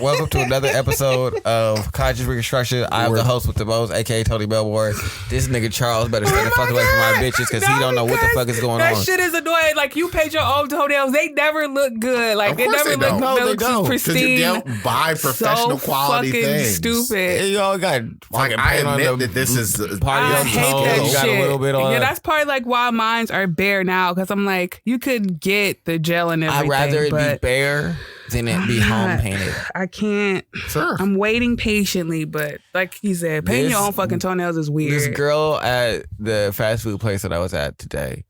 Welcome to another episode of Conscious Reconstruction. I'm the host with the most, aka Tony Belmore. This nigga Charles better stay the fuck away from my bitches because he don't know what the fuck is going on. That shit is annoying. Like, you paid your own toenails. They never look good. Like, they never look pristine. You don't buy professional quality things. Stupid. You all got like, I admit that this is I hate that you got shit. a little bit on. Yeah, that's probably like why mines are bare now, because I'm like, you could get the gel and everything. I'd rather it be bare than it be home painted. I can't. Sure. I'm waiting patiently, but like he said, painting your own fucking toenails is weird. This girl at the fast food place that I was at today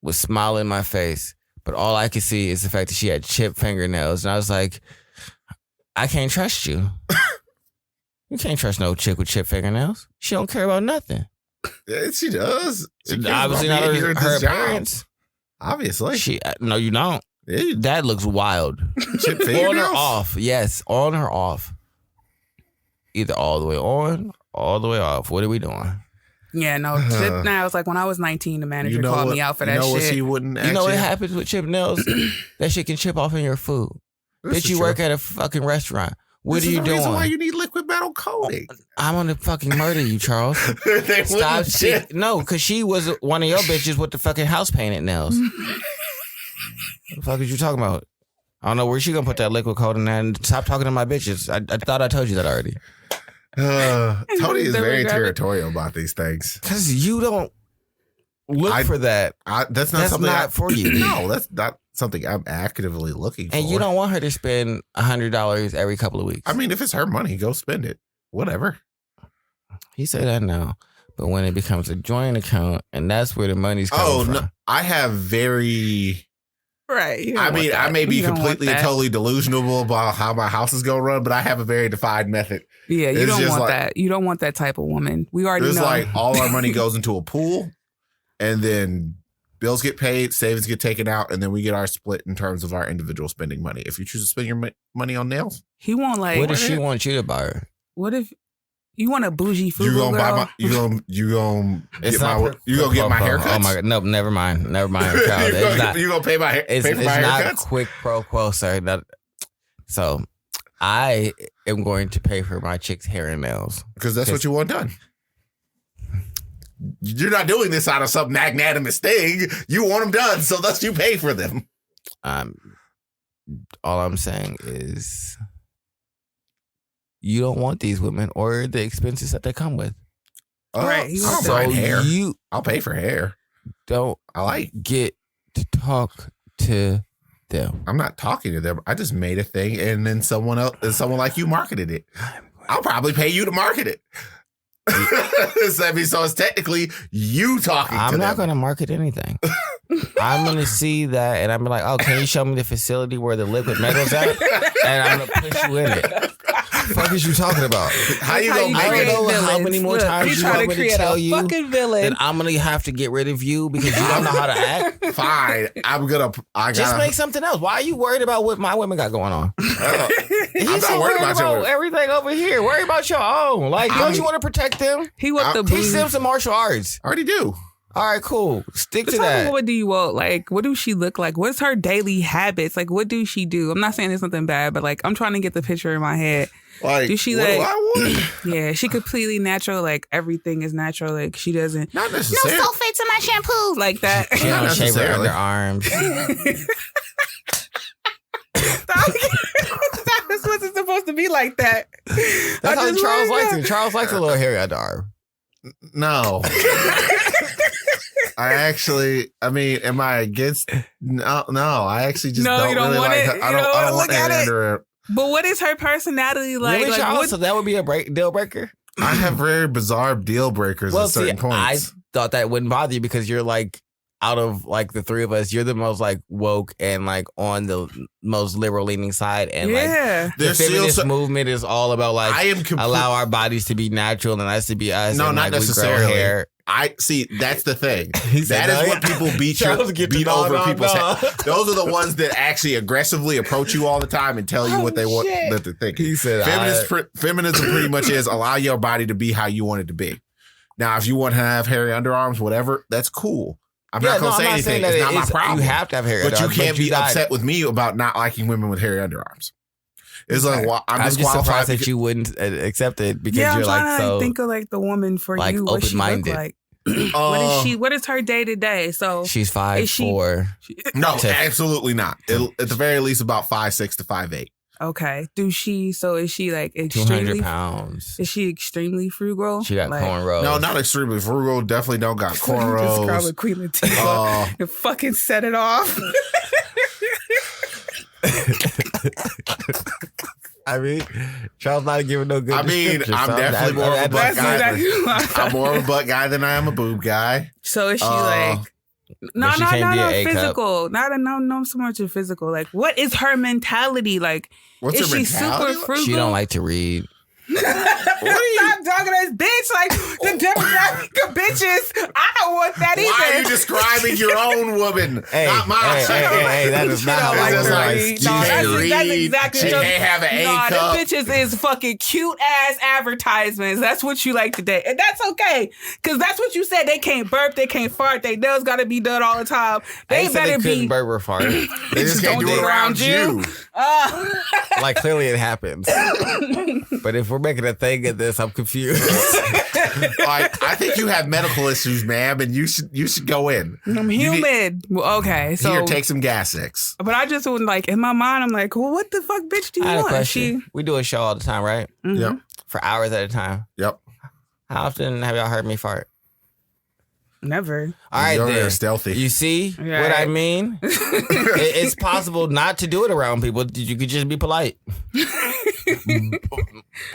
was smiling in my face, but all I could see is the fact that she had chipped fingernails, and I was like, I can't trust you. You can't trust no chick with chipped fingernails. She don't care about nothing. Yeah, she does. She Obviously not her appearance. Obviously. No, you don't. Yeah. That looks wild. Chipped On fingernails? or off. Yes, on or off. Either all the way on, all the way off. What are we doing? Yeah, no. Chip nails, like when I was 19, the manager called me out for that shit. What she wouldn't You know what happens with chipped nails? That shit can chip off in your food. Bitch, you work at a fucking restaurant. What are you doing? Why you need liquid metal coating? I'm gonna fucking murder you, Charles. Stop. No, because she was one of your bitches with the fucking house painted nails. What the fuck is you talking about? I don't know where she gonna put that liquid coating at. And stop talking to my bitches. I thought I told you that already. Tony is very territorial about these things. Because you don't look for that. That's not for you. No, that's not something I'm actively looking for. And you don't want her to spend $100 every couple of weeks. I mean, if it's her money, go spend it. Whatever. He said that now. But when it becomes a joint account, and that's where the money's coming from. No, I have very... Right. I mean, I may be completely and totally delusional about how my house is going to run, but I have a very defined method. Yeah, you don't want that. You don't want that type of woman. We already know. It's like all our money goes into a pool, and then bills get paid, savings get taken out, and then we get our split in terms of our individual spending money. If you choose to spend your money on nails, he won't like. What if she wants you to buy her? What if you want a bougie food? You gonna buy my? You gonna get my? You gonna get my haircuts? Oh my god! No, never mind. You gonna pay my hair? It's my not haircuts? Quick pro quo, sir. So I am going to pay for my chick's hair and nails because that's what you want done. You're not doing this out of some magnanimous thing. You want them done, so thus you pay for them. All I'm saying is you don't want these women or the expenses that they come with. Right. So hair. I'll pay for hair. Don't get to talk to them. I'm not talking to them. I just made a thing, and then someone like you marketed it. I'll probably pay you to market it. So it's technically you talking to them. I'm not going to market anything. I'm going to see that and I'm like, oh, can you show me the facility where the liquid metal's at? And I'm going to put you in it. What the fuck is you talking about? How you going to make it? How many more times you want me to tell you villain. that I'm going to have to get rid of you because you don't know how to act? Fine. Just make something else. Why are you worried about what my women got going on? I'm not worried about everything over here. Worry about your own. Like, don't you want to protect them? He want the teach them some martial arts. I already do. All right, cool. Stick to that. What do you want? Like, what does she look like? What's her daily habits? Like, what do she do? I'm not saying there's something bad, but like, I'm trying to get the picture in my head. Like, do she what like? Do I want? Yeah, she completely natural. Like everything is natural. Like she doesn't. Not necessarily. No sulfates in my shampoo. Like that. She don't shave her underarms. That's what's it supposed to be like that. That's how Charles likes it. Charles likes a little hairy underarm. No. I mean, am I against? No, I actually just don't really like it. I don't want it under it. But what is her personality like? Really, Charles? So that would be a deal breaker? I have very bizarre deal breakers at certain points. I thought that wouldn't bother you because you're like, out of like the three of us, you're the most like woke and like on the most liberal leaning side. And like the feminist movement is all about like allow our bodies to be natural and us to be us. No, and, not like, necessarily. We grow hair. I see. That's the thing. That is what people beat over people's head. Those are the ones that actually aggressively approach you all the time and tell you what they want. That they're thinking. He said, feminism pretty much is allow your body to be how you want it to be. Now, if you want to have hairy underarms, whatever, that's cool. I'm not going to say anything. It's not my problem. You have to have hairy underarms. But you can't be upset with me about not liking women with hairy underarms. It's like, well, I'm just disqualified. surprised that you wouldn't accept it because Yeah, I'm you're trying like to so. think of like the woman for like, you. What she look open-minded. like? What is her day to day? So She's Is she- 5'4". No, to- absolutely not. It'll, at the very least, about 5'6" to 5'8". okay. Is she like 200 extremely? pounds. Is she extremely frugal? She got like, cornrows. No, not extremely frugal. Definitely don't got Describe cornrows. a Queen Latifah and fucking set it off. I mean, Charles not giving no good. I mean, description, I'm so definitely more of a butt guy. That's I'm more of a butt guy than I am a boob guy. So is she like? No, But she can't be an A cup. physical. Not so much a physical. Like, what is her mentality? Like, What's is her she mentality? super frugal? She don't like to read. Stop talking to this bitch like the demographic of bitches. I don't want that either. Why are you describing your own woman, Hey, not mine? hey, that is She not don't how like it to works. read. You She can't can't read. That's read. exactly She just- can't have an A Nah, cup. them bitches is fucking cute ass advertisements. That's what you like today. And that's okay. Cause that's what you said. They can't burp, they can't fart, they nails gotta be done all the time. I They ain't said better they couldn't be burp or fart. They just can't don't do it around you. Like clearly it happens. But if we're making a thing of this, I'm confused. Like, I think you have medical issues, ma'am, and you should go in. I'm You need- humid. Well, okay, so Here, take some Gas-X. but I just would like in my mind, I'm like, well, what the fuck, bitch, do you I had a want? question. We do a show all the time, right? Mhm. Yep. For hours at a time. Yep. How often have y'all heard me fart? Never. All right, You're then. stealthy. You see Yeah, what I right. mean? It's possible not to do it around people. You could just be polite.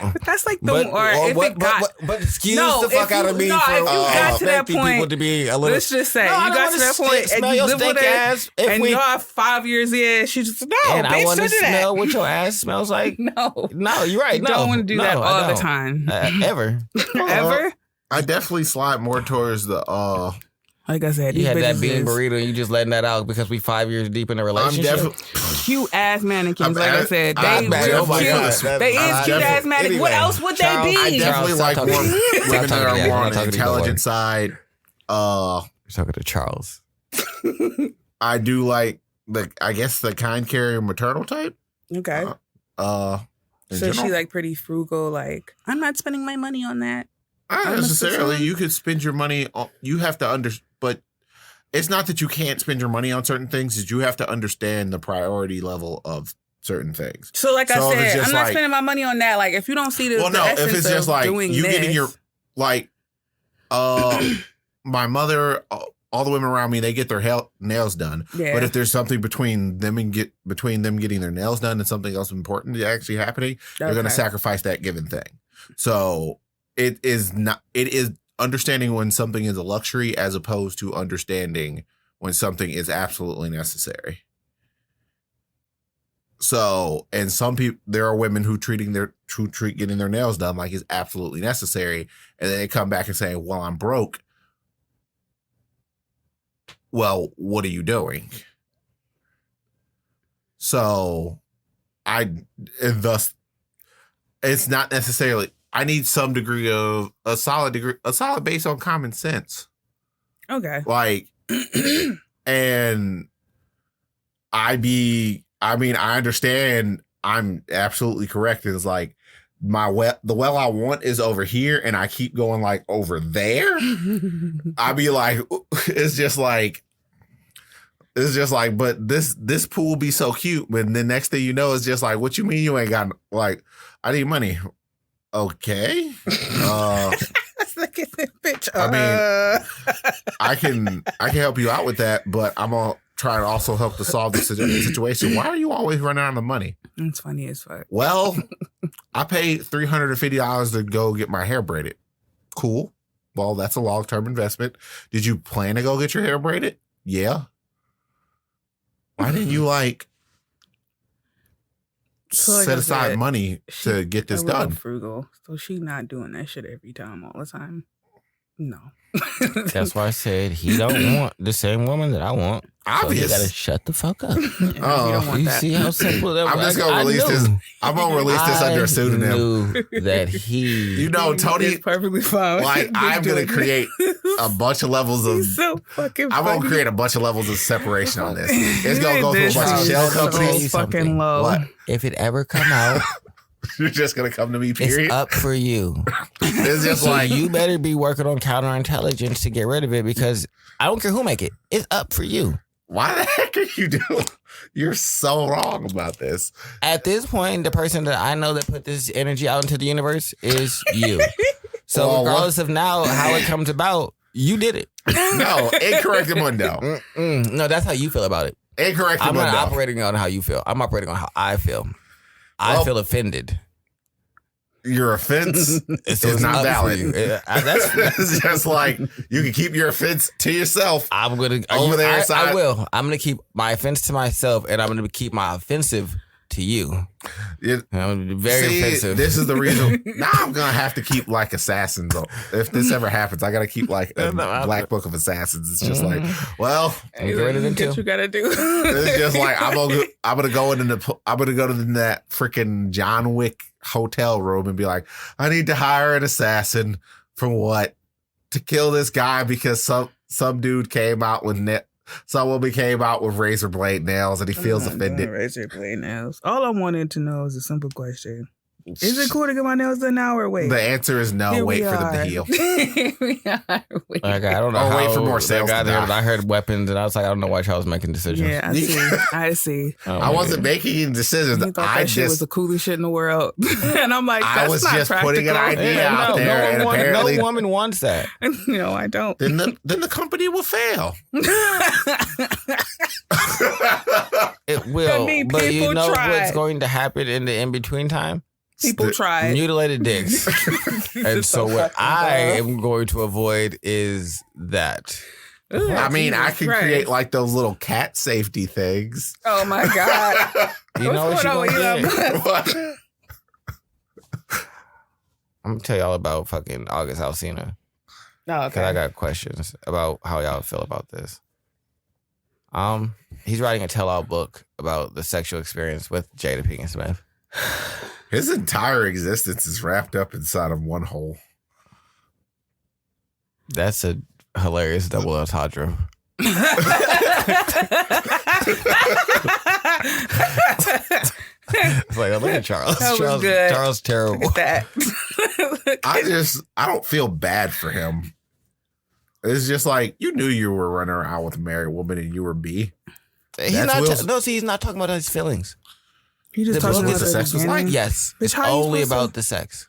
But that's like the But excuse No, the fuck if out you- of me no, for if you got to that expecting point, people to be a little. let's just say No, I you don't got to wanna that point smell and you your live with stink her, ass. If and we- y'all 5 years in. She just no, and I bitch, want to don't do that. smell what your ass smells like. No, No, you're right. you No, don't want to do that no, I all the don't. time. Ever. Ever? I definitely slide more towards the Like I said, You these had that bitches bean is burrito and you just letting that out because we 5 years deep in a I'm relationship. definitely cute ass mannequins. Like I said, I'm they definitely- real oh my cute. God, They is cute ass definitely- mannequins. What else would Charles, they be? I definitely Charles, like stop more talking to me. women Stop that talking to are me. I'm more not on the talking to you no more. intelligent side. You're talking to Charles. I do like I guess the kind carrier maternal type. Okay. In So general. she like pretty frugal. Like I'm not spending my money on that. Not I'm necessarily. a- You could spend your money on. You have to but it's not that you can't spend your money on certain things. Is you have to understand the priority level of certain things. So like So I if it's said, just I'm not like- spending my money on that. Like if you don't see the, Well, the no, essence if it's just of like doing you this, getting your like, my mother, all the women around me, they get their nails done. yeah. But if there's something between them getting their nails done and something else important actually happening, they're going to Okay. sacrifice that given thing. So it is understanding when something is a luxury as opposed to understanding when something is absolutely necessary. So, and some people, there are women who treat getting their nails done like it's absolutely necessary, and then they come back and say, "Well, I'm broke." Well, what are you doing? So, and thus, it's not necessarily. I need some degree of a solid base on common sense. Okay. Like, and I understand I'm absolutely correct. It's like the well I want is over here and I keep going like over there. I'd be like, it's just like, but this pool be so cute. But the next thing you know, it's just like, what you mean you ain't got, like, I need money. Okay. Look at this bitch. I mean, I can help you out with that, but I'm gonna try to also help to solve the situation. Why are you always running out of money? It's funny as fuck. Well, I paid $350 to go get my hair braided. Cool. Well, that's a long-term investment. Did you plan to go get your hair braided? Yeah. Why didn't you So like set I aside said, money to get this A little done? frugal. So she not doing that shit every time, all the time. No. That's why I said he don't want the same woman that I want. Obvious. So you gotta shut the fuck up. You don't want You that. see how simple that was? I'm just gonna release this. I'm gonna release this under a pseudonym. Knew that he. You know, Tony. It's perfectly fine. Like I'm gonna create a bunch of levels of. He's so fucking I'm funny. gonna create a bunch of levels of separation on this. It's gonna go through a This bunch of is shell so companies. fucking low. What? If it ever come out, You're just gonna come to me. it's Period. up for you. It's just So like you better be working on counterintelligence to get rid of it because I don't care who make it. It's up for you. why the heck are you doing? You're so wrong about this. At this point, the person that I know that put this energy out into the universe is you. So Well, regardless of now how it comes about, you did it. No, incorrect mundo. No, that's how you feel about it. Incorrect I'm not mundo. operating on how you feel. I'm operating on how I feel. I Well, feel offended. Your offense So is it's not up for valid. you. That's It's just like you can keep your offense to yourself. I'm gonna Over there I inside- will. I'm gonna keep my offense to myself, and I'm gonna keep my offensive to you. It- I'm gonna be very See, offensive. This is the reason. Now I'm gonna have to keep like assassins. If this ever happens, I gotta keep like a black book of assassins. It's just like, well, I'm getting rid of them Get too. you gotta do. it's just like I'm gonna go into that freaking John Wick hotel room and be like, I need to hire an assassin for what? To kill this guy because some dude came out with some woman came out with razor blade nails and he feels offended. Razor blade nails. All I wanted to know is a simple question: is it cool to get my nails done now or wait? The answer is no. Here Wait we for them to are. heal. Here we are. Wait. Like, I don't know Or how wait for more sales they got to there, die. but I heard weapons, and I was like, I don't know why y'all was making decisions. Yeah, I see. I see. Oh, I wasn't man. making any decisions. You thought I that shit was just the coolest shit in the world, and I'm like, that's I was not just practical. putting an idea Yeah, out there, and apparently no woman wants that. No, I don't. then the company will fail. It will, mean, but you people know tried. what's going to happen in the in between time? People tried. Mutilated dicks. And so what I am going to avoid is that. I mean, I Jesus can Christ. create like those little cat safety things. Oh my god! You know what What's you're going on gonna with get? Elon I'm gonna tell y'all about fucking August Alsina. Oh, Because I got questions about how y'all feel about this. He's writing a tell-all book about the sexual experience with Jada Pinkett Smith. His entire existence is wrapped up inside of one hole. That's a hilarious double entendre. It's like, oh, look at Charles. That was Charles, good. Charles terrible. that. I don't feel bad for him. It's just like you knew you were running around with a married woman and you were B. He's That's not. Will's- No, see, he's not talking about his feelings. You just The talking book about is the sex was beginning. like, Yes, Bitch, it's how you only supposed to- about the sex.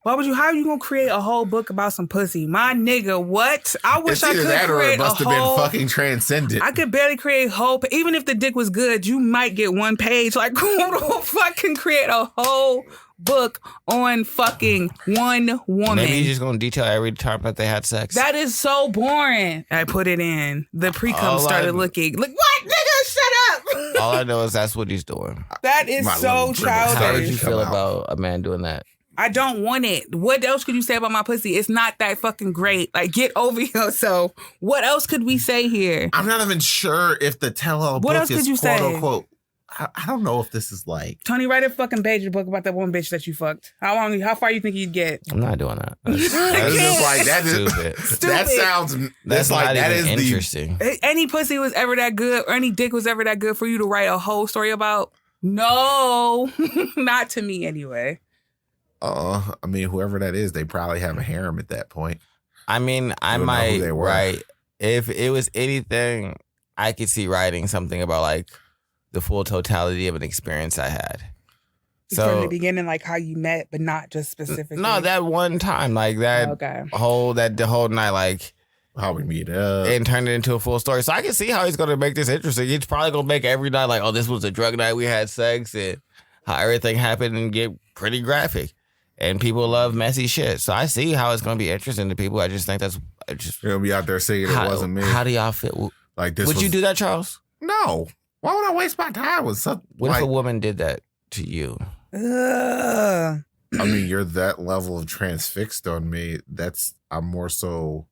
Why would you? How you gonna create a whole book about some pussy, my nigga? What? I wish It's I either could that or it create a must have been whole. fucking transcendent. I could barely create whole. Even if the dick was good, you might get one page. Like, who the fuck can create a whole book on fucking one woman? Maybe he's just gonna detail every time that they had sex. That is so boring. I put it in. The pre-cum All started I- looking. Like, what, nigga? Shut up. All I know is that's what he's doing. That is My so little dribble. How Sorry. would you childish. Come feel out. about a man doing that? I don't want it. What else could you say about my pussy? It's not that fucking great. Like, get over yourself. What else could we say here? I'm not even sure if the tell-all What book else is could you quote say? unquote. I don't know if this is like. Tony, write a fucking page book about that one bitch that you fucked. How far you think you'd get? I'm not doing that. It's just like that. Stupid. That Stupid. sounds. That's That's like not that is even the. interesting. Any pussy was ever that good, or any dick was ever that good for you to write a whole story about? No, not to me anyway. I mean, whoever that is, they probably have a harem at that point. I mean, I You don't know who might they were. write if it was anything. I could see writing something about like the full totality of an experience I had. From the So beginning, like how you met, but not just specifically. no, that one time, like that Okay. the whole night, like. How we meet up. And turn it into a full story. So I can see how he's going to make this interesting. He's probably going to make every night like, oh, this was a drug night. We had sex and how everything happened and get pretty graphic. And people love messy shit. So I see how it's going to be interesting to people. I just think that's just. You're gonna be out there singing How, it wasn't me. how do y'all feel? Like this. Would was, you do that, Charles? No. Why would I waste my time with something? What like, if a woman did that to you? Ugh. I mean, you're that level of transfixed on me. I'm more so.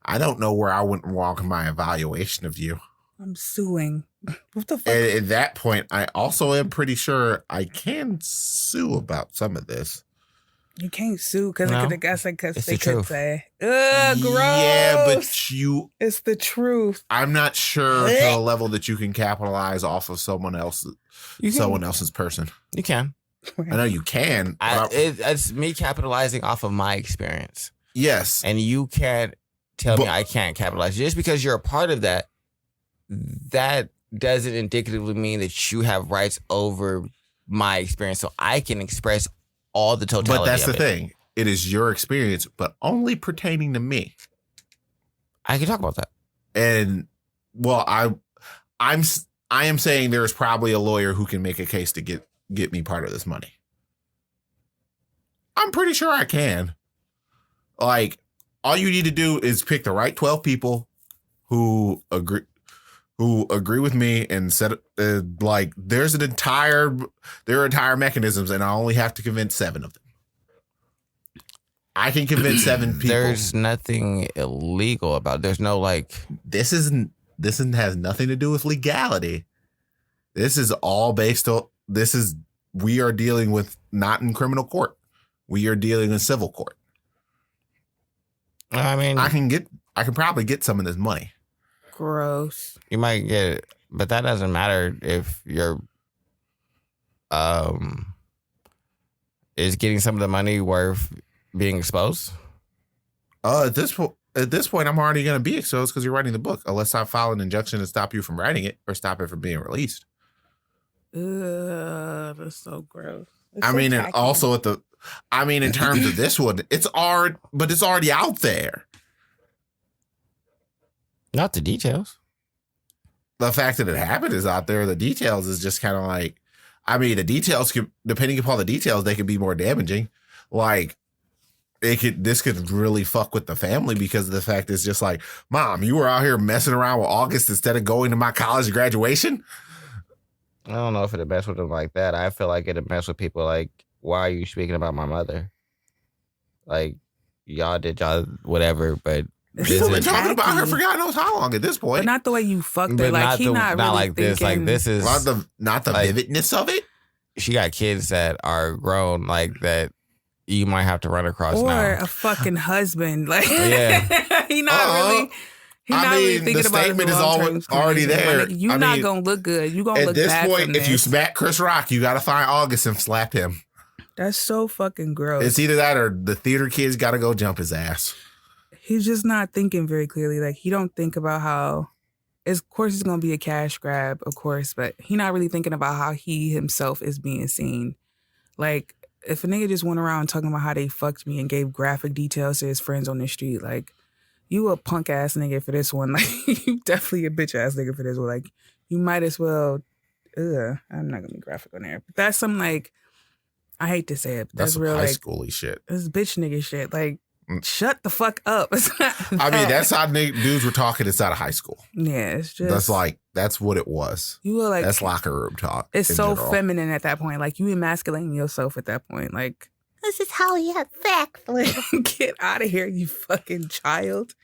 I don't know where I went wrong in my evaluation of you. I'm suing. What the fuck? And at that point, I also am pretty sure I can sue about some of this. You can't sue because No. they could say, It's they the could truth. say, ugh, gross. Yeah, but it's the truth. I'm not sure to the level that you can capitalize off of someone else's person. You can. I know you can. but It's me capitalizing off of my experience. yes. And you can't tell me But- I can't capitalize. Just because you're a part of that, that doesn't indicatively mean that you have rights over my experience. So I can express all the totality But that's of the it. thing. It is your experience, but only pertaining to me. I can talk about that. And well, I am saying there's probably a lawyer who can make a case to get me part of this money. I'm pretty sure I can. Like, all you need to do is pick the right 12 people who agree with me and set like there are entire mechanisms, and I only have to convince 7 of them. I can convince 7 people. There's nothing illegal about it. There's no like. This has nothing to do with legality. This is all based on we are dealing with not in criminal court. We are dealing in civil court. I mean, I can probably get some of this money. Gross. you might get it, but that doesn't matter if you're is getting some of the money worth being exposed. At this point, I'm already going to be exposed because you're writing the book, unless I file an injunction to stop you from writing it or stop it from being released. Ugh, that's so gross. It's I so mean, and tacky. also in terms of this one, it's already out there. Not the details. The fact that it happened is out there. The details is just kind of like, I mean, the details depending upon the details, they could be more damaging. Like, this could really fuck with the family because of the fact it's just like, Mom, you were out here messing around with August instead of going to my college graduation. I don't know if it'd mess with them like that. I feel like it'd mess with people like, why are you speaking about my mother? Like, y'all did y'all whatever, but It's People so been talking about her tacky. for God knows how long at this But point. not the way you fucked her. but Like not he the, not not really like this. Like thinking- this is Not the like- vividness of it. she got kids that are grown like that. You might have to run across or now. a fucking husband. Like Yeah. he not really. He I not really mean, thinking the about statement his is long-term already commitment. there. Like, you're I not mean, gonna look good. You gonna At look this bad point, from if you this. smack Chris Rock, you got to find August and slap him. That's so fucking gross. It's either that or the theater kids got to go jump his ass. He's just not thinking very clearly. Like he don't think about how. Of course, it's gonna be a cash grab, of course, but he not really thinking about how he himself is being seen. Like if a nigga just went around talking about how they fucked me and gave graphic details to his friends on the street, like you a punk ass nigga for this one. Like you definitely a bitch ass nigga for this one. Like you might as well. I'm not gonna be graphic on there, but that's some like I hate to say it, but That's that's some real high like schooly shit. this bitch nigga shit. Like Mm. shut the fuck up. It's not I mean, that. that's how dudes were talking inside of high school. yeah. It's just That's what it was. you were like That's locker room talk. it's in so general. feminine at that point. Like you emasculating yourself at that point. Like This is how you have sex. get out of here, you fucking child.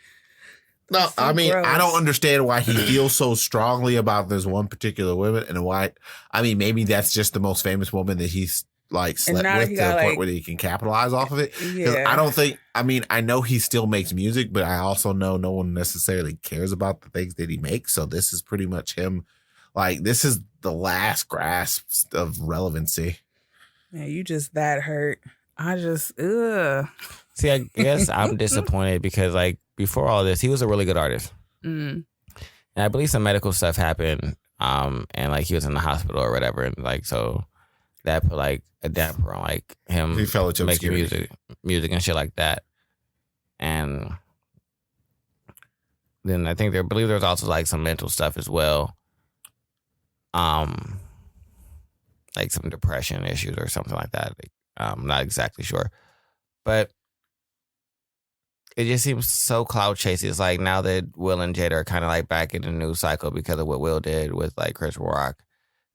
No, So I mean, I gross. don't understand why he feels so strongly about this one particular woman and why. I mean, maybe that's just the most famous woman that he's like slept now with he to the got, point like- where he can capitalize off of it. 'Cause Yeah. I don't think, I mean, I know he still makes music, but I also know no one necessarily cares about the things that he makes. So this is pretty much him. Like, this is the last grasp of relevancy. Yeah, you just that hurt. I just See, I guess I'm disappointed because like before all this, he was a really good artist. Mm. And I believe some medical stuff happened, and like he was in the hospital or whatever, and like so that put like a damper on like him He fell into making obscurity. music and shit like that. And then I think I believe there's also like some mental stuff as well, like some depression issues or something like that. I'm not exactly sure, but it just seems so cloud chasing. It's like now that Will and Jada are kind of like back in the news cycle because of what Will did with like Chris Rock.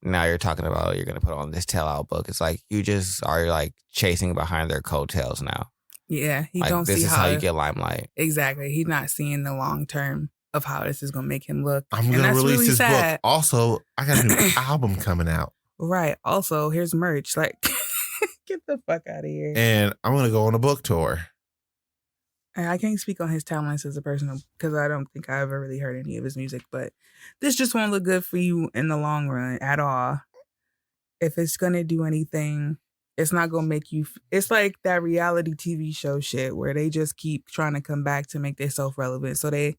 now you're talking about you're going to put on this tell-all book. It's like you just are like chasing behind their coattails now. Yeah, he Like don't this see is how you get limelight. Exactly. He's not seeing the long term of how this is gonna make him look. I'm And gonna that's release really this sad. book. Also, I got a new album coming out, Right. Also, here's merch. Like, get the fuck out of here. and I'm gonna go on a book tour. And I can't speak on his talents as a person because I don't think I ever really heard any of his music, but this just won't look good for you in the long run at all. If it's gonna do anything, it's not gonna make you. It's like that reality TV show shit where they just keep trying to come back to make themselves relevant. So they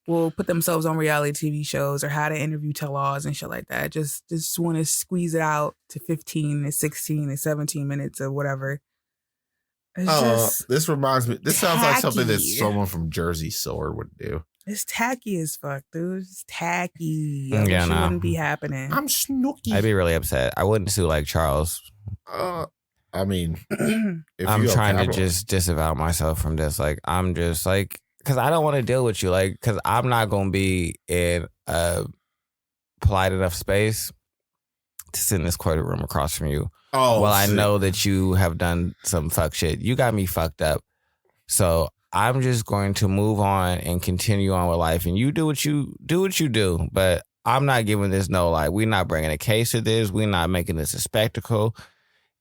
will put themselves on reality TV shows or how to interview tell-alls and shit like that. Just want to squeeze it out to 15 and 16 and 17 minutes or whatever. It's just This reminds me. This sounds like something that tacky. someone from Jersey Shore would do. It's tacky as fuck, dude. It's tacky. Yeah, Yeah, no. wouldn't be happening. I'm snooky. I'd be really upset. I wouldn't sue like Charles. I mean, if I'm you trying to capital- just disavow myself from this. Like, I'm just like, because I don't want to deal with you. Like, because I'm not going to be in a polite enough space to sit in this courtroom across from you. Oh, Well, I shit. know that you have done some fuck shit. You got me fucked up. So I'm just going to move on and continue on with life. And you do what you do. But I'm not giving this no light. We're not bringing a case to this. We're not making this a spectacle.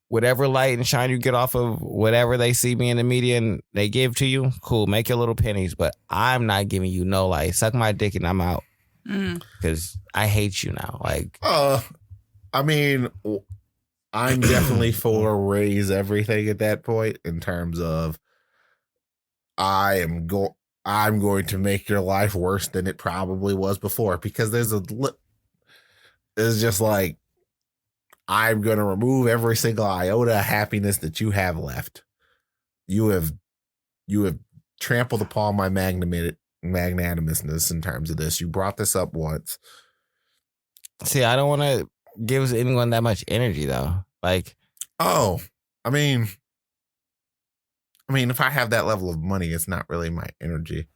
Whatever light and shine you get off of whatever they see me in the media and they give to you, cool, make your little pennies. But I'm not giving you no light. Suck my dick and I'm out because I hate you now. Like, I mean, I'm definitely for raise everything at that point in terms of I'm going to make your life worse than it probably was before because it's just like I'm going to remove every single iota of happiness that you have left. You have trampled upon my magnanimousness in terms of this. You brought this up once. see, I don't want to give anyone that much energy though. Like, Oh, I mean, if I have that level of money, it's not really my energy.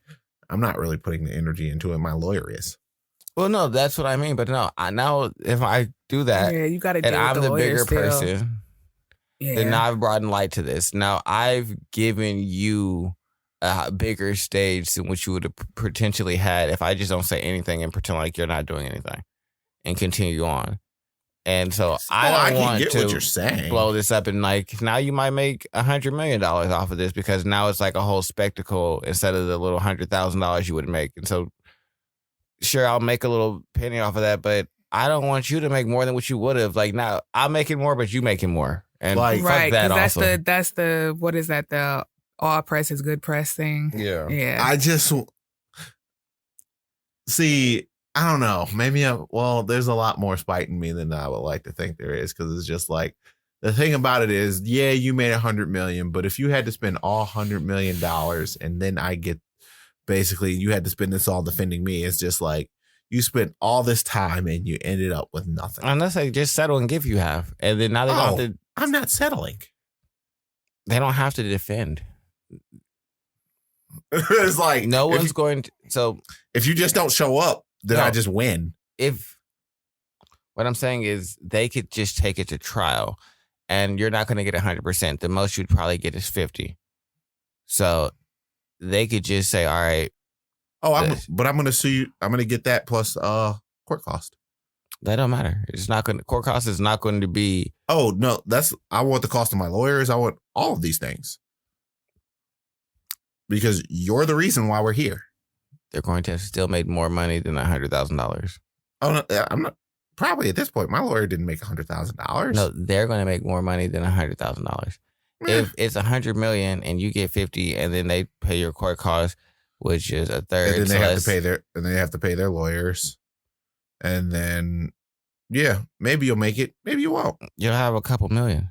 I'm not really putting the energy into it. My lawyer is. well, no, that's what I mean. But no, now if I do that Yeah, you got to deal and I'm with the the lawyer bigger still. person, Yeah. then now I've brought light to this. Now I've given you a bigger stage than what you would have potentially had if I just don't say anything and pretend like you're not doing anything and continue on. And so I don't can want get to what you're saying. blow this up and like now you might make $100 million off of this because now it's like a whole spectacle instead of the little $100,000 you would make. And so sure, I'll make a little penny off of that, but I don't want you to make more than what you would have. Like now I'm making more, but you making more. And Like- fuck Right, that because also. that's the what is that, the all press is good press thing. Yeah. Yeah. I just see. I don't know. Maybe there's a lot more spite in me than I would like to think there is because it's just like the thing about it is, yeah, you made $100 million, but if you had to spend all $100 million and then I get basically you had to spend this all defending me, it's just like you spent all this time and you ended up with nothing. Unless they just settle and give you half. And then now they don't have to, I'm not settling. they don't have to defend. It's like No if, one's going to. So if you just don't show up, then No. I just win. if what I'm saying is they could just take it to trial and you're not going to get 100%. The most you'd probably get is 50. So they could just say, all right, But I'm going to sue you. I'm going to get that plus court cost. that don't matter. It's not going to, court cost is not going to be, Oh no, I want the cost of my lawyers. I want all of these things because you're the reason why we're here. they're going to have still made more money than $100,000. Oh no, I'm not. Probably at this point, my lawyer didn't make $100,000. No, they're going to make more money than $100,000. If it's $100 million and you get 50 and then they pay your court costs, which is a third. and then so they have let's- to pay their lawyers, and then yeah, maybe you'll make it, maybe you won't. You'll have a couple million,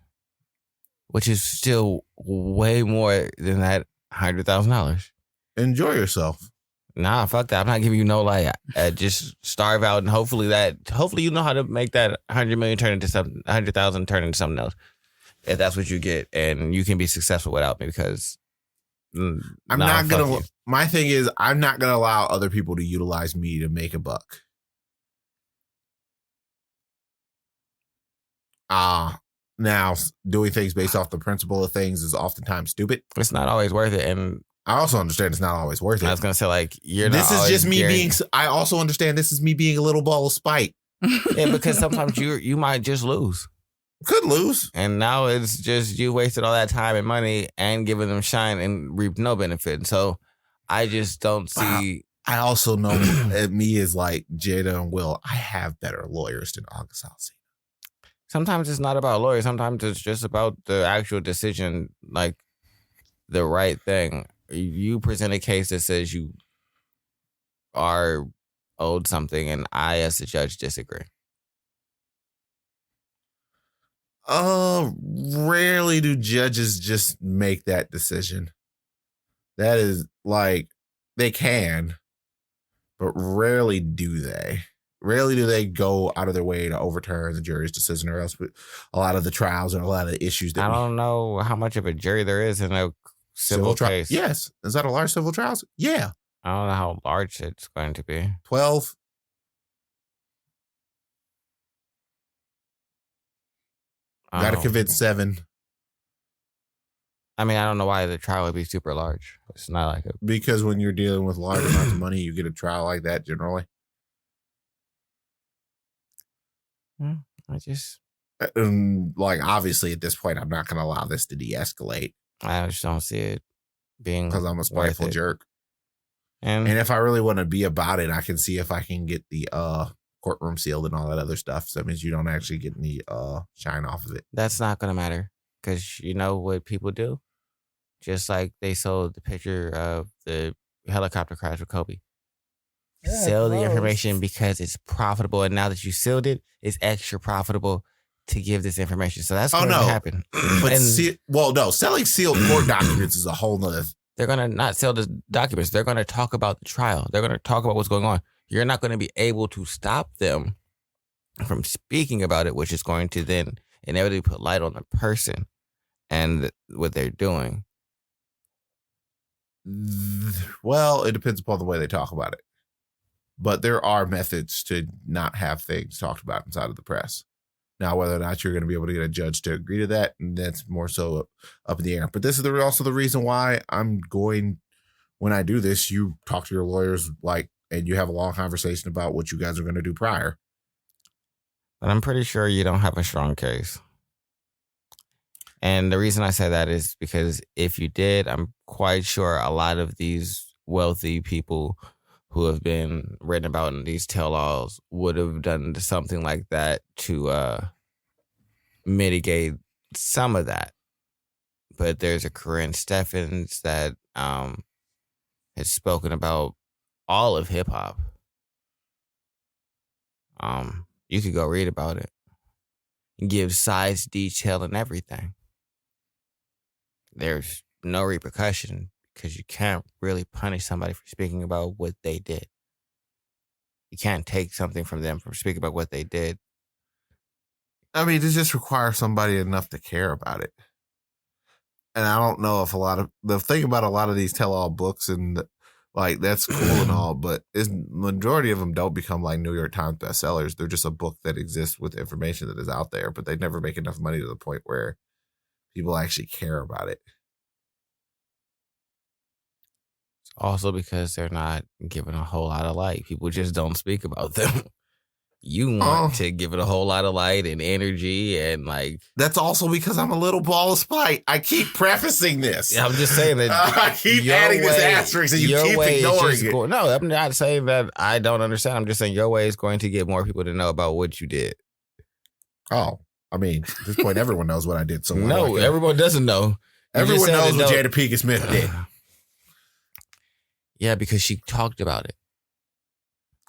which is still way more than that $100,000. Enjoy yourself. Nah, fuck that. I'm not giving you no light. Just starve out and hopefully you know how to make that 100 million turn into something, 100,000 turn into something else. If that's what you get, and you can be successful without me because My thing is, I'm not gonna allow other people to utilize me to make a buck. Now, doing things based off the principle of things is oftentimes stupid. It's not always worth it. And I also understand it's not always worth it. I was going to say, like, you're This not is just me always being. I also understand this is me being a little ball of spite. Yeah, because sometimes you might just lose. Could lose. And now it's just you wasted all that time and money and giving them shine and reap no benefit. So I just don't see. I also know me as like Jada and Will. I have better lawyers than August Alsina. Sometimes it's not about lawyers. Sometimes it's just about the actual decision, like the right thing. You present a case that says you are owed something, and I, as the judge, disagree. Rarely do judges just make that decision. That is like, they can, but rarely do they. Rarely do they go out of their way to overturn the jury's decision, or else a lot of the trials and a lot of the issues that I don't know how much of a jury there is in a civil case. Yes. Is that a large civil trials? Yeah. I don't know how large it's going to be. 12. Got to convince 7. I mean, I don't know why the trial would be super large. It's not like a... Because when you're dealing with large amounts of money, you get a trial like that generally. I just... like, obviously, at this point, I'm not going to allow this to de-escalate. I just don't see it being... Because I'm a spiteful jerk. And if I really want to be about it, I can see if I can get the courtroom sealed and all that other stuff. So that means you don't actually get any shine off of it. That's not going to matter. Because you know what people do? Just like they sold the picture of the helicopter crash with Kobe. Yeah, Sell the close. information because it's profitable. And now that you sealed it, it's extra profitable to give this information. So that's going to happen. But and selling sealed court documents is a whole nother. They're going to not sell the documents. They're going to talk about the trial. They're going to talk about what's going on. You're not going to be able to stop them from speaking about it, which is going to then inevitably put light on the person and what they're doing. Well, it depends upon the way they talk about it. But there are methods to not have things talked about inside of the press. Now, whether or not you're going to be able to get a judge to agree to that, and that's more so up in the air. But this is also the reason why I'm going, when I do this, you talk to your lawyers, and you have a long conversation about what you guys are going to do prior. But I'm pretty sure you don't have a strong case. And the reason I say that is because if you did, I'm quite sure a lot of these wealthy people who have been written about in these tell-alls would have done something like that to mitigate some of that. But there's a Corinne Steffens that has spoken about all of hip-hop. You could go read about it. Give size, detail, and everything. There's no repercussion because you can't really punish somebody for speaking about what they did. You can't take something from them for speaking about what they did. I mean, it just requires somebody enough to care about it. And I don't know if the thing about a lot of these tell-all books and that's cool and all, but majority of them don't become like New York Times bestsellers. They're just a book that exists with information that is out there, but they never make enough money to the point where people actually care about it. Also because they're not given a whole lot of light. People just don't speak about them. You want to give it a whole lot of light and energy and That's also because I'm a little ball of spite. I keep prefacing this. I'm just saying that I keep adding this asterisk and you keep ignoring it. No, I'm not saying that I don't understand. I'm just saying your way is going to get more people to know about what you did. Oh, I mean, at this point, everyone knows what I did. So no, everyone doesn't know. Everyone knows what Jada Pinkett Smith did. Yeah, because she talked about it.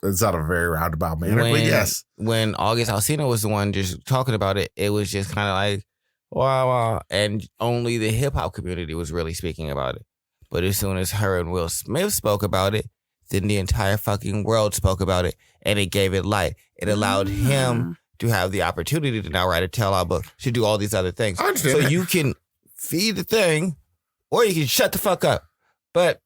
It's not a very roundabout manner, but yes. When August Alsina was the one just talking about it, it was just kind of like, wow. And only the hip hop community was really speaking about it. But as soon as her and Will Smith spoke about it, then the entire fucking world spoke about it. And it gave it light. It allowed him to have the opportunity to now write a tell-all book, to do all these other things. I understand so you can feed the thing, or you can shut the fuck up. But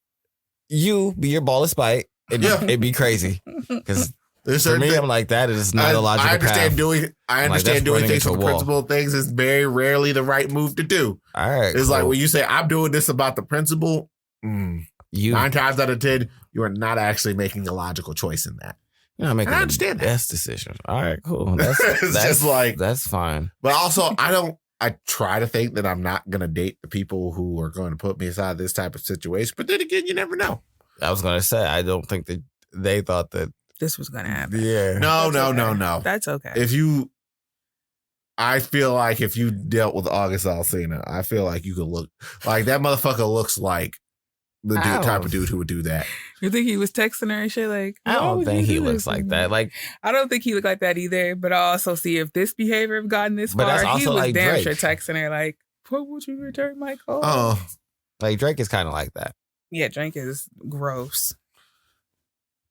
you be your ball of spite. It'd be crazy because There's For certain me, thi- I'm like, that is not a logical I understand path. doing. I Like, understand that's doing running things into for a wall. principle things is very rarely the right move to do. All right. It's like cool. when you say I'm doing this about the principle. you 9 times out of 10, you are not actually making a logical choice in that. You're not making I the understand that. best decision. All right, cool. That's, It's that's just like- that's fine. But also, I try to think that I'm not going to date the people who are going to put me aside this type of situation. But then again, you never know. I was gonna say I don't think that they thought that. This was gonna happen. Yeah. No, That's no, okay. no. That's okay. I feel like if you dealt with August Alsina, I feel like you could look like that motherfucker looks like the Ow. type of dude who would do that. You think he was texting her and shit? Like, I why don't would think you he do looks this? like that. Like, I don't think he looked like that either. But I also see if this behavior have gotten this But that's far, he also was like damn Drake. sure texting her like, "What would you return my call?" Oh, like Drake is kind of like that. Yeah, Drake is gross.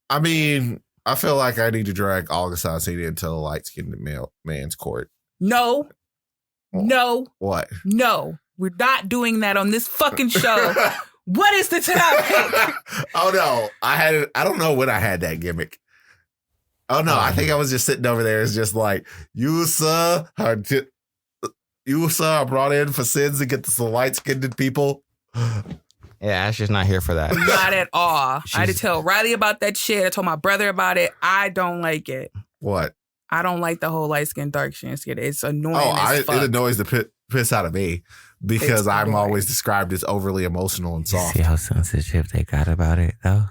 I mean, I feel like I need to drag August Alsina into the light-skinned man's court. No, no, What? no. We're not doing that on this fucking show. What is the topic? Oh no, I don't know when I had that gimmick. Oh no, I think I was just sitting over there. It's just like you, sir, are brought in for sins against the light-skinned people. Yeah, Asher's not here for that. Not at all. I had to She's- tell Riley about that shit. I told my brother about it. I don't like it. What? I don't like the whole light skin, dark skin shit. It's annoying as It fuck. annoys the piss out of me because It's I'm annoying. always described as overly emotional and soft. See how sensitive they got about it, though.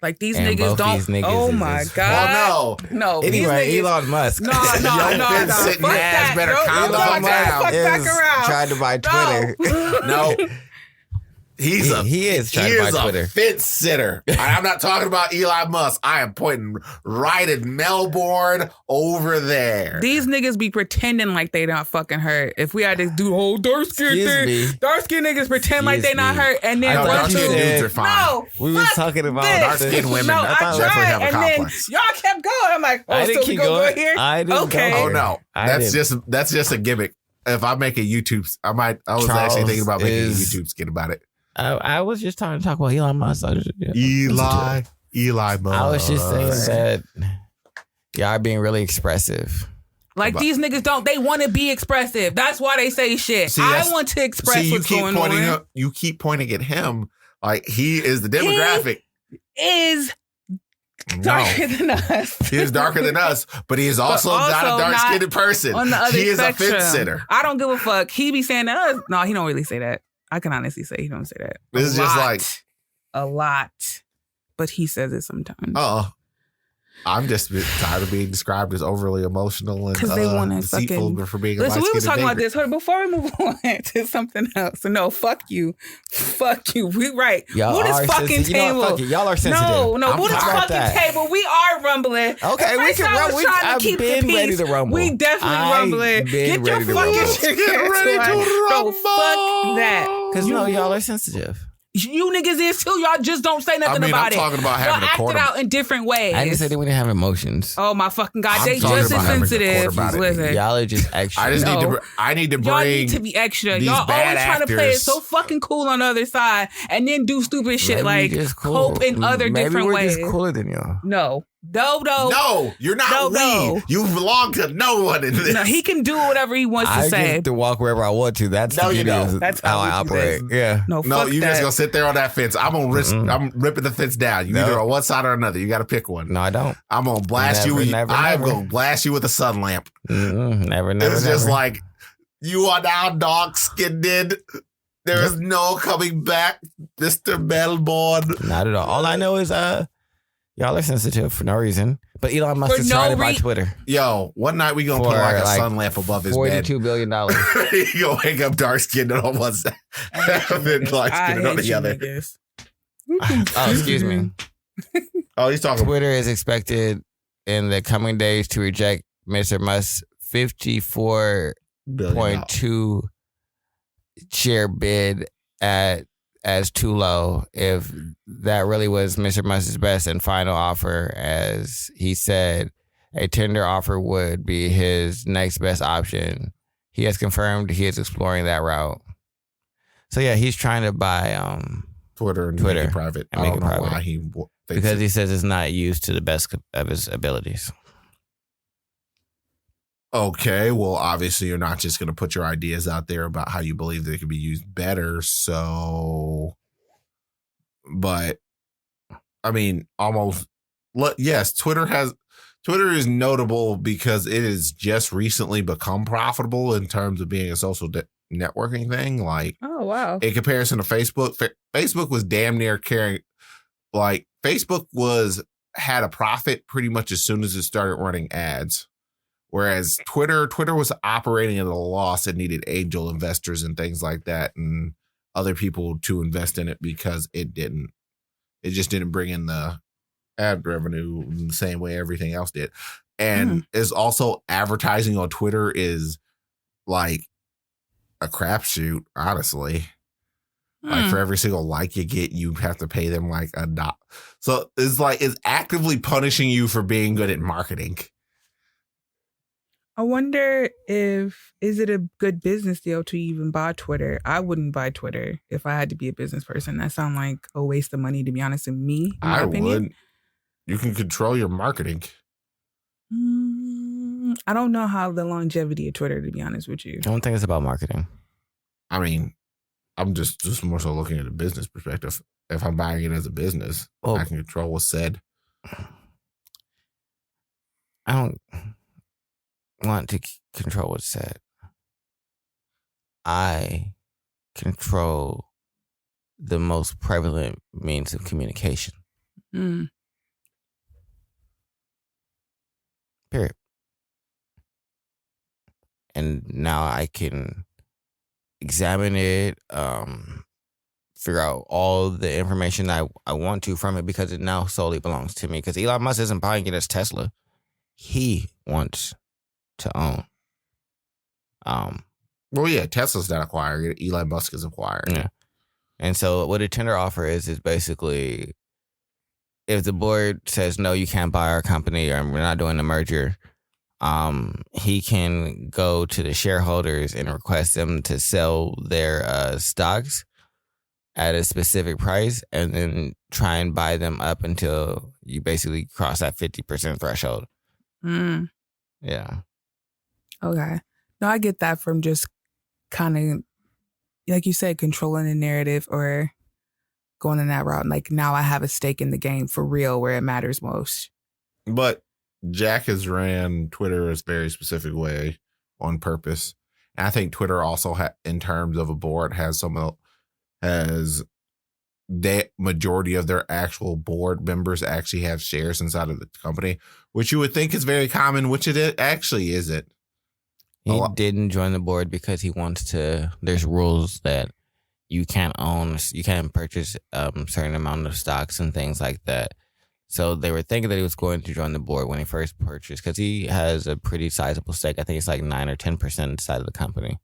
Like these And niggas both don't. these niggas oh is my just- god. Oh No. Anyway, these niggas, Elon Musk. No, Yo, Finn sitting Fuck ass that. better Don't- calm the don't fuck get the down. fuck back is around. trying to buy Twitter. no, he's He is trying he to buy is a Twitter. fence sitter. I'm not talking about Elon Musk. I am pointing right at Melbourne over there. These niggas be pretending like they not fucking hurt. If we had to do the whole dark skin Excuse thing, me. dark skin niggas pretend like they Excuse not me. hurt, and I then thought run dark you to skinned said- dudes are fine. No, We was fuck talking about this. dark-skinned women. No, I I thought tried, definitely have a and then complex. y'all kept going. I'm like, I oh, didn't so we keep gonna go going. here? I didn't Okay. go Oh there. no, I that's didn't. just a gimmick. If I make a YouTube, I was Charles actually thinking about making a is- YouTube skit about it. I was just trying to talk about Elon Musk. Eli Musk. I was just saying that y'all are being really expressive. Like these niggas don't. They want to be expressive. That's why they say shit. See, I that's- want to express See, you what's keep going pointing. on. You keep pointing at him like he is the demographic. Is No, darker than us. he is darker than us, but he is also, not a also dark skinned not person. on the other He is spectrum. a fence sitter. I don't give a fuck. He be saying that. No, he don't really say that. I can honestly say he don't say that. This is just like- a lot, but he says it sometimes. I'm just tired of being described as overly emotional and 'Cause they wanna deceitful fucking- for being a Listen, we was light-skinned talking about nigger. this. Hold on, before we move on to something else. So no, fuck you. We right. Y'all Move are this fucking sensitive. You know table. what? Fuck it. Y'all are sensitive. No, I'm move this fine with fucking that. table. We are rumbling. Okay, The we first can time I rumble. was trying to I've keep the been ready peace. to rumble. We definitely I've rumbling. been Get your ready to fucking rumble. shit Get ready to right. No, rumble. fuck that. Because no, y'all are sensitive. You niggas is too. Y'all just don't say nothing I mean, about I'm it. talking about Y'all having a act quarter. it out in different ways. I didn't say that we didn't have emotions. Oh my fucking god, I'm they talking just as about having a sensitive. quarter about it. Listen, Y'all are just extra. I just No. need to y'all bring. need to be extra. these Y'all bad always trying to play it actors- so fucking cool on the other side, and then do stupid shit Maybe like we just cool. hope in other Maybe different we're ways. just cooler than y'all. No, No, you're not No, we. no. You belong to no one in this. no. He can do whatever he wants to I say. get to walk wherever I want to. That's No, the you beauty don't. of That's how I how we do operate. this. Yeah. No, No, fuck you that. just gonna sit there on that fence. I'm gonna risk. Mm-mm. I'm ripping the fence down. You No. either on one side or another. You got to pick one. No, I don't. I'm gonna blast Never, you. never, I'm never. gonna blast you with a sun lamp. Never, never. It's just never. like you are now dark skinned. There is no coming back, Mr. Melbourne. Not at all. All I know is y'all are sensitive for no reason. But Elon Musk For is no trying to buy re- Twitter. Yo, one night we gonna put For, like a like, sun lamp above his bed. $42 billion. You gonna wake up dark skinned on one side, and then light I skinned on hate the you other. niggas. Oh, excuse me. Oh, he's talking. Twitter is expected in the coming days to reject Mr. Musk's $54.2 $54.2 share bid as too low. If that really was Mr. Musk's best and final offer, as he said, a tender offer would be his next best option. He has confirmed he is exploring that route. So yeah, he's trying to buy Twitter and Twitter make it private. and I make don't it know private. why he thinks because he says it's not used to the best of his abilities. Okay, well, obviously you're not just going to put your ideas out there about how you believe they could be used better. So, but I mean, yes, Twitter is notable because it has just recently become profitable in terms of being a social networking thing. Like, Oh wow. in comparison to Facebook, Facebook was damn near carrying. Like, Facebook had a profit pretty much as soon as it started running ads. Whereas Twitter was operating at a loss and needed angel investors and things like that and other people to invest in it because it just didn't bring in the ad revenue in the same way everything else did. And is also advertising on Twitter is like a crapshoot, honestly. Like for every single like you get, you have to pay them like $1. So it's actively punishing you for being good at marketing. I wonder is it a good business deal to even buy Twitter? I wouldn't buy Twitter if I had to be a business person. That sounds like a waste of money, to be honest, in my opinion. Would. You can control your marketing. I don't know how the longevity of Twitter, to be honest with you. I don't think it's about marketing. I mean, I'm just more so looking at a business perspective. If I'm buying it as a business, I can control what's said. I don't want to control what's said. I control the most prevalent means of communication. Period. And now I can examine it, figure out all the information I want to from it because it now solely belongs to me. Because Elon Musk isn't buying it as Tesla. He wants to own. Well, yeah, Tesla's not acquiring it. Elon Musk is acquiring it. Yeah. And so what a tender offer is basically if the board says, no, you can't buy our company or we're not doing the merger, he can go to the shareholders and request them to sell their stocks at a specific price and then try and buy them up until you basically cross that 50% threshold. Yeah. Okay. No, I get that from just kind of, like you said, controlling the narrative or going in that route. Like now I have a stake in the game for real where it matters most. But Jack has ran Twitter a very specific way on purpose. And I think Twitter also, in terms of a board, has the majority of their actual board members actually have shares inside of the company, which you would think is very common, which it actually isn't. He didn't join the board because he wants to. There's rules that you can't purchase certain amount of stocks and things like that. So they were thinking that he was going to join the board when he first purchased because he has a pretty sizable stake. I think it's like 9 or 10% inside of the company.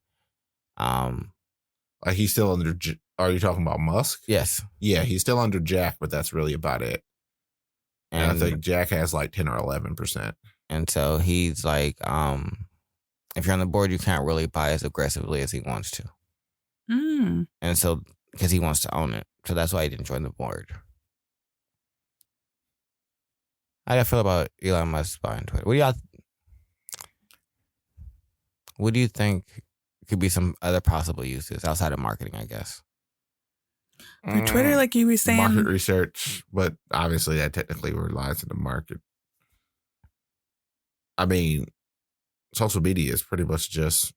Like he's still under. Are you talking about Musk? Yes. Yeah, he's still under Jack, but that's really about it. And I think Jack has like 10 or 11%. And so he's like, if you're on the board, you can't really buy as aggressively as he wants to. And so, because he wants to own it. So that's why he didn't join the board. How do you feel about Elon Musk buying Twitter? What do you think could be some other possible uses outside of marketing, I guess? For Twitter, like you were saying. Market research, but obviously that technically relies on the market. I mean, social media is pretty much just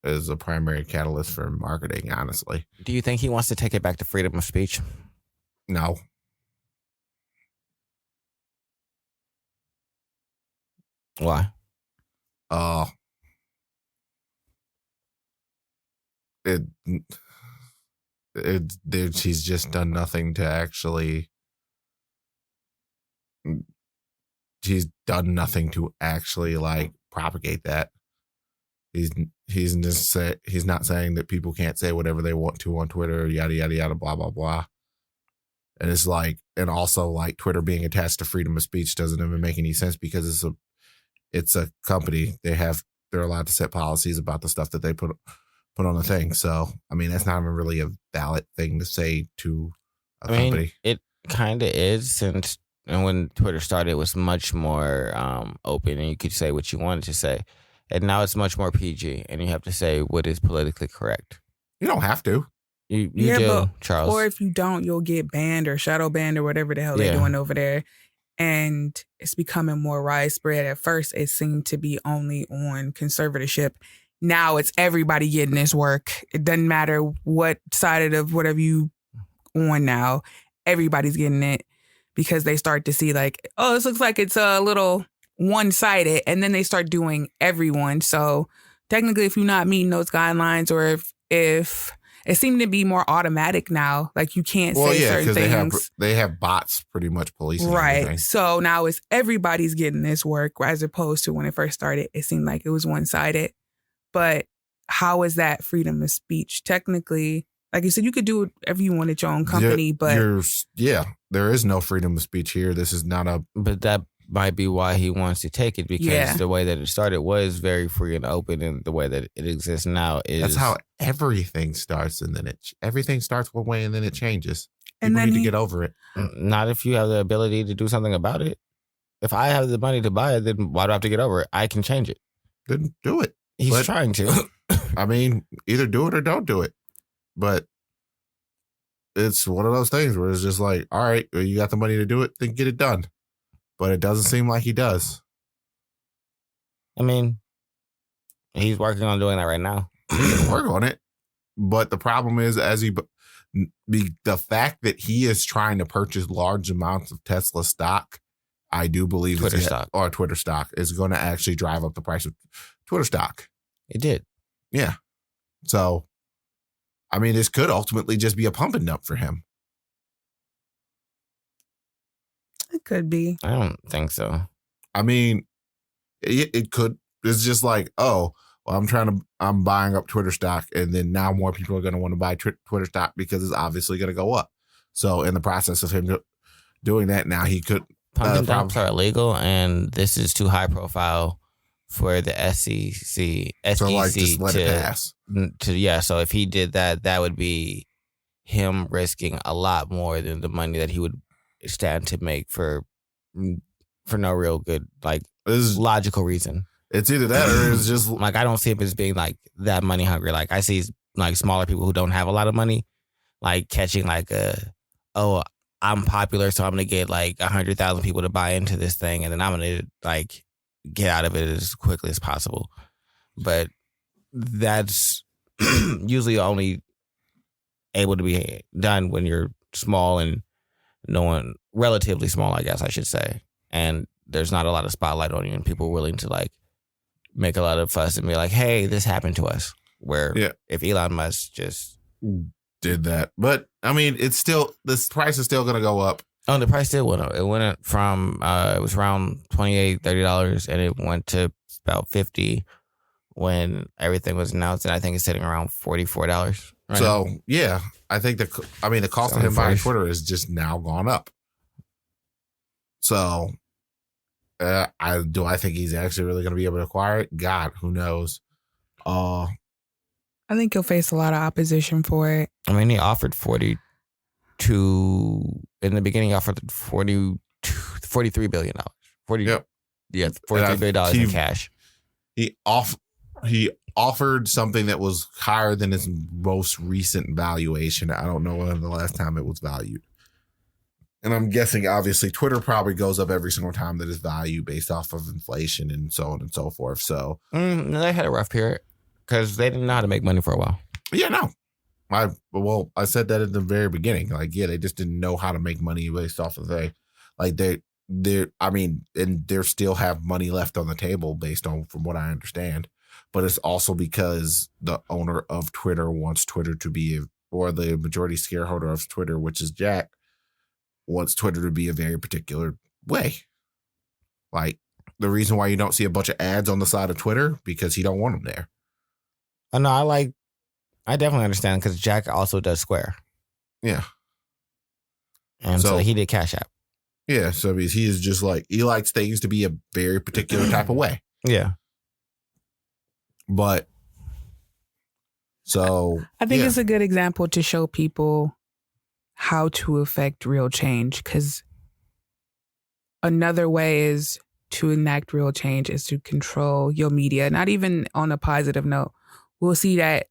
is a primary catalyst for marketing, honestly. Do you think he wants to take it back to freedom of speech? No. Why? He's just done nothing to actually. He's done nothing to actually like propagate that. He's not saying that people can't say whatever they want to on Twitter, yada yada yada, blah blah blah. And it's like, and also like Twitter being attached to freedom of speech doesn't even make any sense because it's a company. They're allowed to set policies about the stuff that they put on the thing. So I mean, that's not even really a valid thing to say to a I mean, company. it kind of is, since and when Twitter started, it was much more open, and you could say what you wanted to say. And now it's much more PG, and you have to say what is politically correct. You don't have to. You Yeah, do, but- Charles. Or if you don't, you'll get banned or shadow banned or whatever the hell they're Yeah. doing over there. And it's becoming more widespread. At first, it seemed to be only on conservatorship. Now it's everybody getting this work. It doesn't matter what side of whatever you on now. Everybody's getting it because they start to see like, oh, this looks like it's a little one-sided. And then they start doing everyone. So technically, if you're not meeting those guidelines, or if it seemed to be more automatic now, like you can't Well, say yeah, certain because things. they have bots pretty much policing Right. everything. So now it's everybody's getting this work, as opposed to when it first started, it seemed like it was one-sided. But how is that freedom of speech? Technically, like you said, you could do whatever you want at your own company, but There is no freedom of speech here. This is not a But that might be why he wants to take it, because Yeah. the way that it started was very free and open, and the way that it exists now is that's how everything starts, and then everything starts one way and then it changes. and People then need to he, get over it. not if you have the ability to do something about it. If I have the money to buy it, then why do I have to get over it? I can change it. Then do it. He's But- trying to. I mean, either do it or don't do it. But it's one of those things where it's just like, all right, well, you got the money to do it, then get it done. But it doesn't seem like he does. I mean, he's working on doing that right now. He can work on it. But the problem is, the fact that he is trying to purchase large amounts of Tesla stock, I do believe Twitter stock. or Twitter stock is going to actually drive up the price of Twitter stock. It did. Yeah. So, I mean, this could ultimately just be a pump and dump for him. it could be. I don't think so. I mean, it could. It's just like, oh, well, I'm buying up Twitter stock, and then now more people are going to want to buy Twitter stock because it's obviously going to go up. So, in the process of him doing that, now he could. Pump and the dumps are illegal, and this is too high profile for the SEC So, like, just let it pass. So if he did that, that would be him risking a lot more than the money that he would stand to make for no real good, like, It's logical reason. either that or it's just Like, I don't see him as being like that money hungry. Like, I see like smaller people who don't have a lot of money, like catching like I'm popular, so I'm gonna get like 100,000 people to buy into this thing, and then I'm gonna like get out of it as quickly as possible. But that's usually only able to be done when you're small and relatively small, I guess I should say. And there's not a lot of spotlight on you, and people are willing to like make a lot of fuss and be like, hey, this happened to us. Where if Elon Musk just did that. But I mean, it's still, this price is still going to go up. Oh, the price still went up. It went up from it was around $28, $30, and it went to about $50 when everything was announced, and I think it's sitting around $44. Right So now. yeah, I think the cost of Selling him buying fresh. Twitter has just now gone up. So I think he's actually really going to be able to acquire it? God, who knows? I think he'll face a lot of opposition for it. I mean, he offered 42 in the beginning. He offered $43 billion. Yep. Yeah, $43 billion in cash. He offered something that was higher than his most recent valuation. I don't know when the last time it was valued. And I'm guessing, obviously, Twitter probably goes up every single time that is valued based off of inflation and so on and so forth. So, They had a rough period because they didn't know how to make money for a while. yeah, no. I said that at the very beginning. Like, yeah, they just didn't know how to make money based off of they still have money left on the table based on, from what I understand. But it's also because the owner of Twitter wants Twitter to be, or the majority shareholder of Twitter, which is Jack, wants Twitter to be a very particular way. Like, the reason why you don't see a bunch of ads on the side of Twitter, because he don't want them there. Oh, no, I definitely understand because Jack also does Square. Yeah. And so he did Cash App. Yeah. So he is just like, he likes things to be a very particular type of way. Yeah. But so I think it's a good example to show people how to affect real change, because another way is to enact real change is to control your media. Not even on a positive note. We'll see that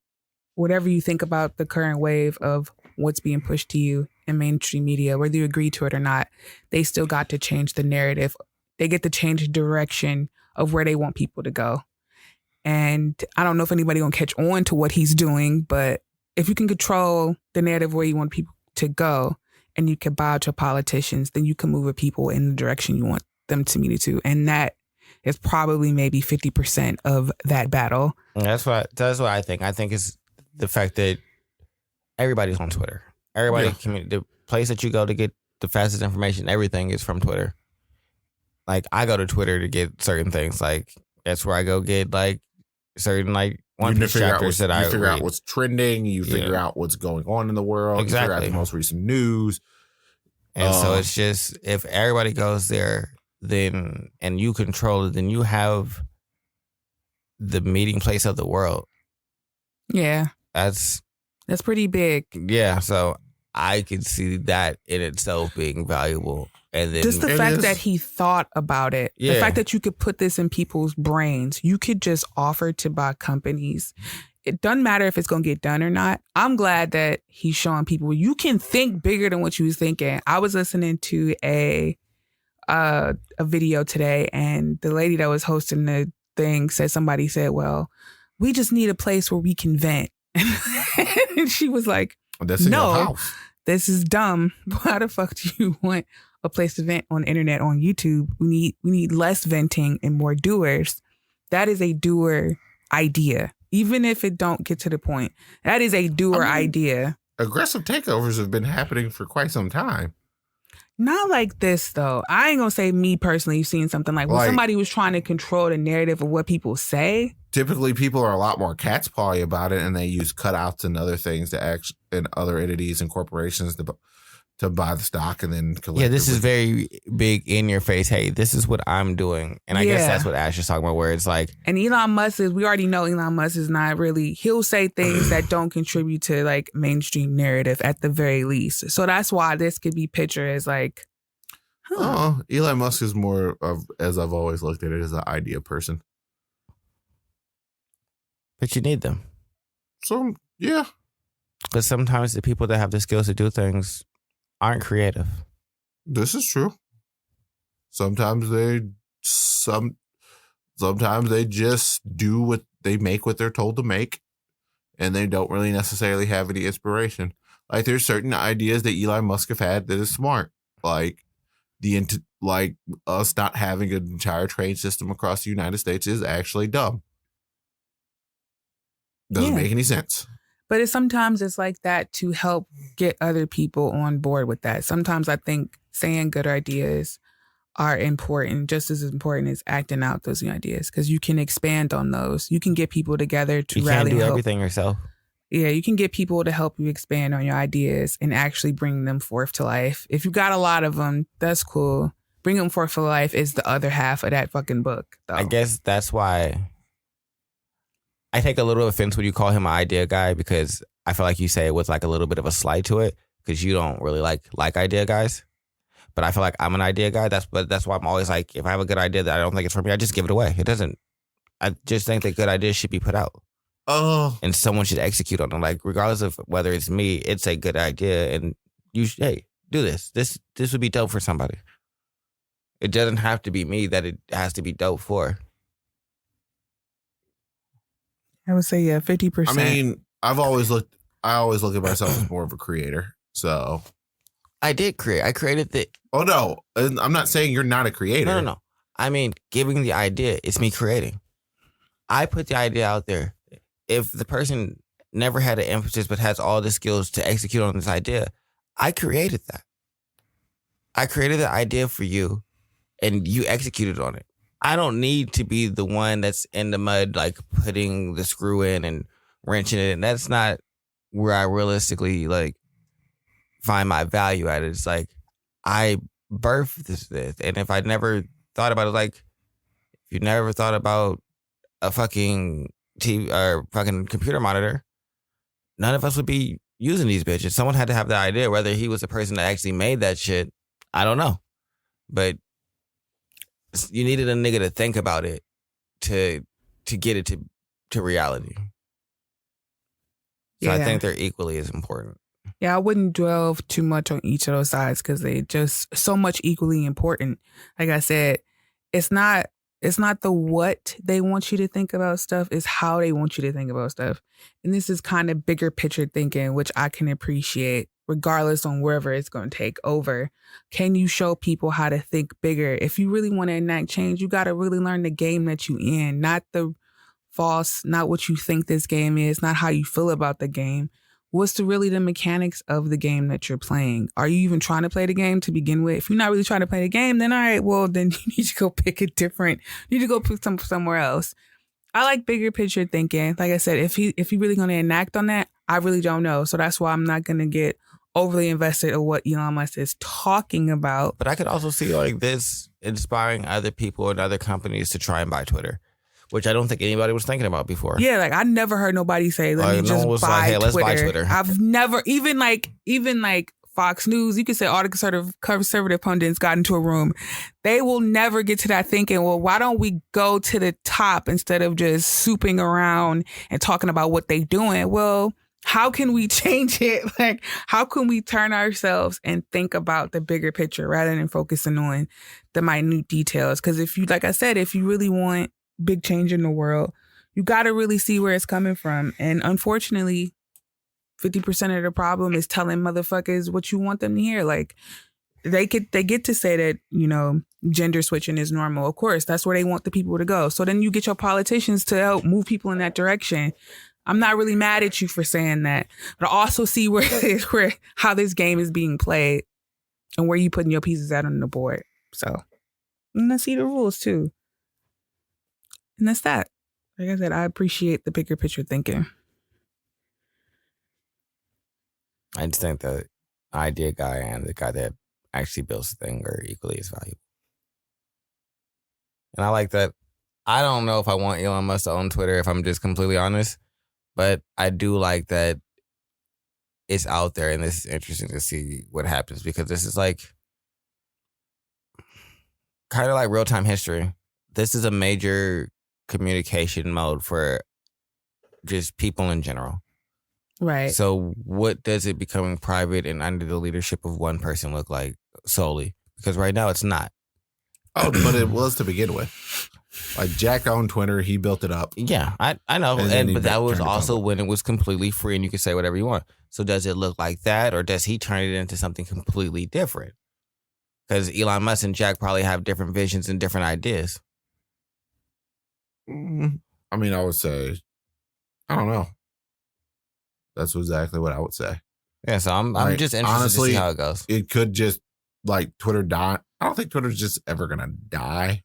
whatever you think about the current wave of what's being pushed to you in mainstream media, whether you agree to it or not, they still got to change the narrative. They get to change the direction of where they want people to go. And I don't know if anybody gonna catch on to what he's doing, but if you can control the narrative where you want people to go and you can bow to politicians, then you can move the people in the direction you want them to move to. And that is probably maybe 50% of that battle. That's what I think. I think it's the fact that everybody's on Twitter. Everybody, the place that you go to get the fastest information, everything is from Twitter. Like, I go to Twitter to get certain things. Like, that's where I go get like certain like One Piece chapters that I figure out what's trending. You figure out what's going on in the world. Exactly. You figure out the most recent news. And so it's just, if everybody goes there, then and you control it, then you have the meeting place of the world. Yeah. That's pretty big. Yeah, so I can see that in itself being valuable. And then just the fact that he thought about it, the fact that you could put this in people's brains, you could just offer to buy companies. It doesn't matter if it's going to get done or not. I'm glad that he's showing people you can think bigger than what you was thinking. I was listening to a video today, and the lady that was hosting the thing somebody said, well, we just need a place where we can vent. And she was like, no, this is dumb. Why the fuck do you want a place to vent on the internet, on YouTube? We need less venting and more doers. That is a doer idea. Even if it don't get to the point, that is a doer idea. Aggressive takeovers have been happening for quite some time. Not like this, though. I ain't gonna say me personally, you've seen something like when somebody was trying to control the narrative of what people say. Typically, people are a lot more cat's pawy about it, and they use cutouts and other things and other entities and corporations to buy the stock and then collect. Yeah, this is very big in your face. Hey, this is what I'm doing. And I guess that's what Ash is talking about, where it's like. And Elon Musk we already know Elon Musk is not really, he'll say things that don't contribute to like mainstream narrative at the very least. So that's why this could be pictured as like, Elon Musk is more of, as I've always looked at it, as an idea person. But you need them. So, yeah. But sometimes the people that have the skills to do things aren't creative. This is true. Sometimes they just do what they make, what they're told to make, and they don't really necessarily have any inspiration. Like, there's certain ideas that Elon Musk have had that is smart, like us not having an entire train system across the United States is actually dumb. Doesn't make any sense. But sometimes it's like that to help get other people on board with that. Sometimes I think saying good ideas are important, just as important as acting out those ideas, because you can expand on those. You can get people together to rally. You can't do everything yourself. Yeah, you can get people to help you expand on your ideas and actually bring them forth to life. If you got a lot of them, that's cool. Bring them forth to life is the other half of that fucking book, though. I guess that's why I take a little offense when you call him an idea guy, because I feel like you say it with like a little bit of a slight to it, because you don't really like idea guys. But I feel like I'm an idea guy. That's why I'm always like, if I have a good idea that I don't think it's for me, I just give it away. I just think that good ideas should be put out. Oh. And someone should execute on them. Like, regardless of whether it's me, it's a good idea. And you should, hey, do this. This would be dope for somebody. It doesn't have to be me that it has to be dope for. I would say 50%. I mean, I always look at myself as more of a creator. So I did create. I created the. Oh no, I'm not saying you're not a creator. No. I mean, giving the idea. It's me creating. I put the idea out there. If the person never had an emphasis but has all the skills to execute on this idea, I created that. I created the idea for you, and you executed on it. I don't need to be the one that's in the mud, like putting the screw in and wrenching it. And that's not where I realistically like find my value at it. It's like, I birthed this. And if I never thought about it, like, if you never thought about a fucking TV or fucking computer monitor, none of us would be using these bitches. Someone had to have the idea. Whether he was the person that actually made that shit, I don't know. But you needed a nigga to think about it to get it to reality. So I think they're equally as important. Yeah, I wouldn't dwell too much on each of those sides because they just so much equally important. Like I said, it's not the what they want you to think about stuff, it's how they want you to think about stuff. And this is kind of bigger picture thinking, which I can appreciate regardless on wherever it's going to take over. Can you show people how to think bigger? If you really want to enact change, you got to really learn the game that you in, not the false, not what you think this game is, not how you feel about the game. What's really the mechanics of the game that you're playing? Are you even trying to play the game to begin with? If you're not really trying to play the game, then all right, well, then you need to go pick a different, you need to go pick somewhere else. I like bigger picture thinking. Like I said, if he really going to enact on that, I really don't know. So that's why I'm not going to get overly invested in what Elon Musk is talking about. But I could also see like this inspiring other people and other companies to try and buy Twitter, which I don't think anybody was thinking about before. Yeah, like I never heard nobody say, let me just buy like, hey, Twitter. Let's buy Twitter. I've never, even like Fox News, you could say all the conservative pundits got into a room. They will never get to that thinking, well, why don't we go to the top instead of just souping around and talking about what they doing? Well, how can we change it? Like, how can we turn ourselves and think about the bigger picture rather than focusing on the minute details? Because if you, like I said, if you really want big change in the world, you got to really see where it's coming from. And unfortunately, 50% of the problem is telling motherfuckers what you want them to hear. Like, they get to say that, you know, gender switching is normal. Of course, that's where they want the people to go. So then you get your politicians to help move people in that direction. I'm not really mad at you for saying that, but I also see where how this game is being played and where you putting your pieces out on the board. So, and I see the rules too. And that's that. Like I said, I appreciate the bigger picture thinking. I just think the idea guy and the guy that actually builds the thing are equally as valuable. And I like that. I don't know if I want Elon Musk to own Twitter, if I'm just completely honest. But I do like that it's out there, and this is interesting to see what happens, because this is like kind of like real-time history. This is a major communication mode for just people in general. Right. So what does it becoming private and under the leadership of one person look like solely? Because right now it's not. Oh, but it was to begin with. Like, Jack owned Twitter. He built it up. Yeah, I know. But that was also when it was completely free and you could say whatever you want. So does it look like that, or does he turn it into something completely different? Because Elon Musk and Jack probably have different visions and different ideas. I mean, I would say, I don't know. That's exactly what I would say. Yeah, so I'm just interested honestly, to see how it goes. It could just, like, Twitter die. I don't think Twitter's just ever going to die.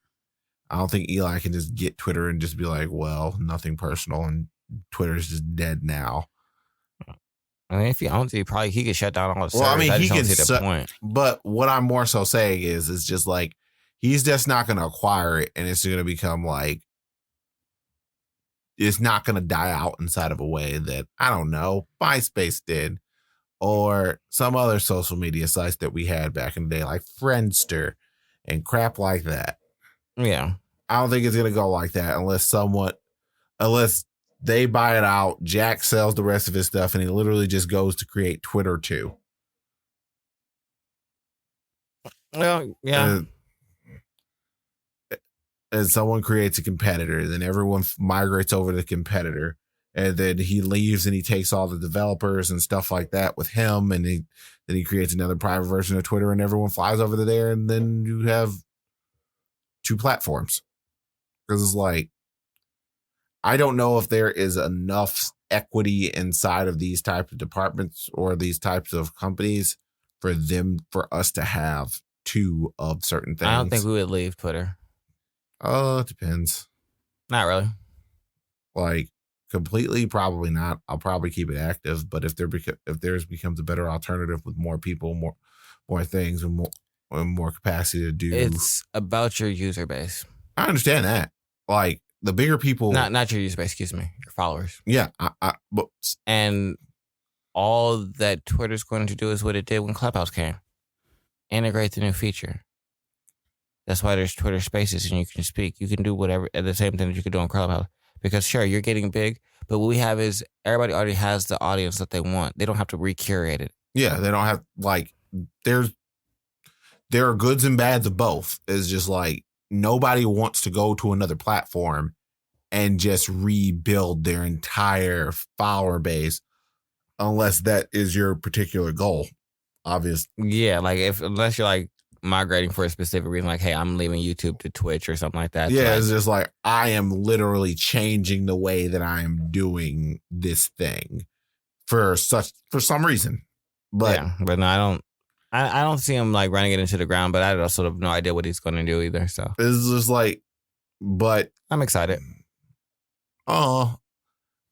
I don't think Eli can just get Twitter and just be like, well, nothing personal, and Twitter's just dead now. I mean, if he owns it, he could shut down all the servers. Well, I mean, he don't can see the point. But what I'm more so saying is, it's just like, he's just not going to acquire it, and it's going to become like, it's not going to die out inside of a way that, I don't know, MySpace did, or some other social media sites that we had back in the day, like Friendster and crap like that. Yeah. I don't think it's going to go like that unless they buy it out, Jack sells the rest of his stuff, and he literally just goes to create Twitter too. Well, yeah. And someone creates a competitor, then everyone migrates over to the competitor, and then he leaves and he takes all the developers and stuff like that with him, and then he creates another private version of Twitter, and everyone flies over to there, and then you have two platforms. Because it's like, I don't know if there is enough equity inside of these types of departments or these types of companies for us to have two of certain things. I don't think we would leave Twitter. Oh, it depends. Not really. Like, completely, probably not. I'll probably keep it active, but if theirs becomes a better alternative with more people, more things, and more capacity to do, it's about your user base. I understand that. Like, the bigger people, not your user base, excuse me, your followers. Yeah, but and all that Twitter's going to do is what it did when Clubhouse came. Integrate the new feature. That's why there's Twitter Spaces and you can speak. You can do whatever, the same thing that you could do on Clubhouse. Because sure, you're getting big, but what we have is everybody already has the audience that they want. They don't have to recurate it. Yeah, they don't have like there are goods and bads of both. It's just like nobody wants to go to another platform and just rebuild their entire follower base unless that is your particular goal. Obvious. Yeah, like unless you're like migrating for a specific reason, like, hey, I'm leaving YouTube to Twitch or something like that. Yeah, like, it's just like I am literally changing the way that I am doing this thing for some reason. But yeah, but no, I don't see him like running it into the ground, but I also have no idea what he's going to do either. So it's just like, but I'm excited.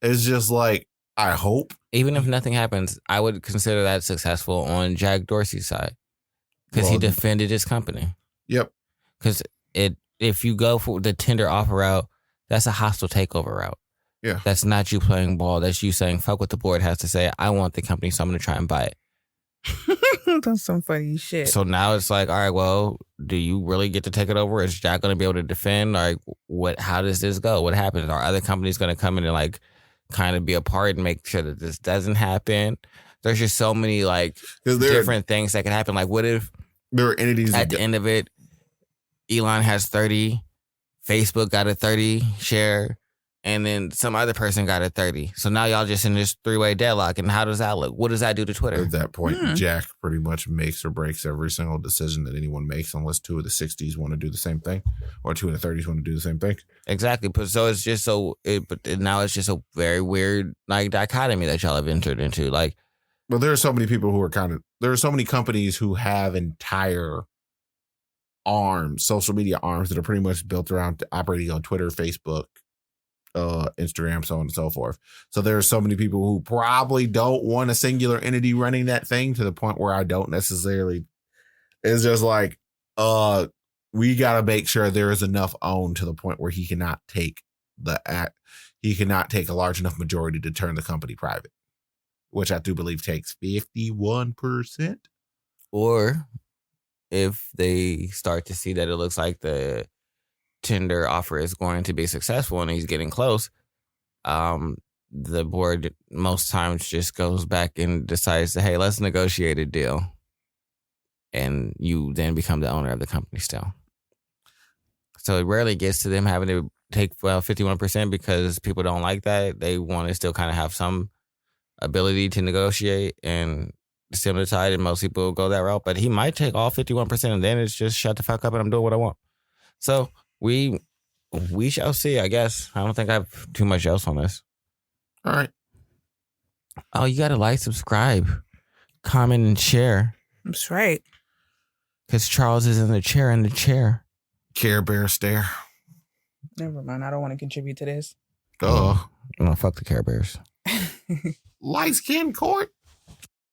It's just like, I hope. Even if nothing happens, I would consider that successful on Jack Dorsey's side because he defended his company. Yep. Because if you go for the tender offer route, that's a hostile takeover route. Yeah. That's not you playing ball. That's you saying, fuck what the board has to say. I want the company, so I'm going to try and buy it. That's some funny shit. So now it's like, all right, well, do you really get to take it over? Is Jack going to be able to defend? Like, how does this go? What happens? Are other companies going to come in and like kind of be a part and make sure that this doesn't happen? There's just so many like different things that can happen. Like, what if there are entities at the end of it, Elon has 30, Facebook got a 30 share, and then some other person got a 30. So now y'all just in this three-way deadlock. And how does that look? What does that do to Twitter? At that point, Jack pretty much makes or breaks every single decision that anyone makes, unless two of the 60s want to do the same thing, or two of the 30s want to do the same thing. Exactly. But so it's just now it's just a very weird like dichotomy that y'all have entered into. Like, well, there are so many people who are there are so many companies who have entire social media arms that are pretty much built around operating on Twitter, Facebook, Instagram, so on and so forth. So there are so many people who probably don't want a singular entity running that thing, to the point where I don't necessarily. It's just like, we got to make sure there is enough owned to the point where he cannot take a large enough majority to turn the company private, which I do believe takes 51%. Or if they start to see that it looks like the tender offer is going to be successful and he's getting close, the board most times just goes back and decides to, hey, let's negotiate a deal, and you then become the owner of the company still. So it rarely gets to them having to take 51% because people don't like that. They want to still kind of have some ability to negotiate and stem the tide, and most people go that route. But he might take all 51%, and then it's just shut the fuck up and I'm doing what I want. So we shall see, I guess. I don't think I have too much else on this. All right. Oh, you got to like, subscribe, comment, and share. That's right. Because Charles is in the chair. Care Bear stare. Never mind. I don't want to contribute to this. Oh. No, fuck the Care Bears. Light skin court.